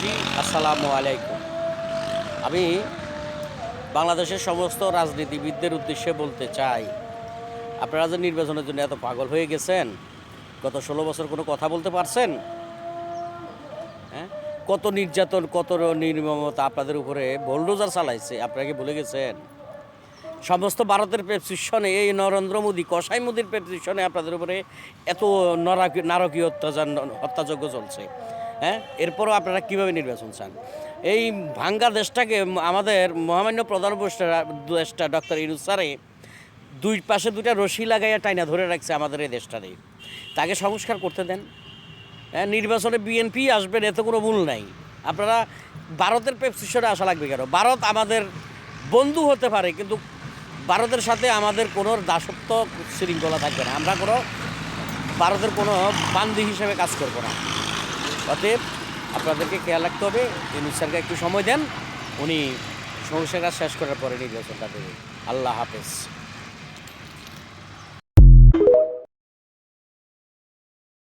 জি, আসসালামু আলাইকুম। আমি বাংলাদেশের সমস্ত রাজনীতিবিদদের উদ্দেশ্যে বলতে চাই, আপনারা যে নির্বাচনের জন্য এত পাগল হয়ে গেছেন, গত ১৬ বছর কোনো কথা বলতে পারছেন? হ্যাঁ? কত নির্যাতন, কত নির্মমতা আপনাদের উপরে বুলডোজার চালাইছে, আপনারা কি ভুলে গেছেন? সমস্ত ভারতের প্রেসক্রিপশনে এই নরেন্দ্র মোদী, কসাই মোদীর প্রেসক্রিপশনে আপনাদের উপরে এত নারকীয় অত্যাচার, হত্যাযজ্ঞ চলছে। হ্যাঁ, এরপরও আপনারা কীভাবে নির্বাচন চান? এই ভাঙ্গা দেশটাকে আমাদের মহামান্য প্রধান উপদেষ্টা ডক্টর ইউনূস স্যারে দুই পাশে দুইটা রশি লাগাইয়া টাইনা ধরে রাখছে আমাদের এই দেশটারে। তাকে সংস্কার করতে দেন। হ্যাঁ, নির্বাচনে বিএনপি আসবেন, এতে কোনো ভুল নাই। আপনারা ভারতের প্রেসক্রিপশনে আসা লাগবে কেন? ভারত আমাদের বন্ধু হতে পারে, কিন্তু ভারতের সাথে আমাদের কোনো দাসত্ব শৃঙ্খলা থাকবে না। আমরা কোনো ভারতের কোনো বান্দি হিসেবে কাজ করব না। অতএব আপনাদেরকে খেয়াল রাখতে হবে, ইউনূস স্যারকে একটু সময় দেন, উনি সংস্কার কাজ শেষ করার পরে নির্বাচনটা দেবে। আল্লাহ হাফেজ।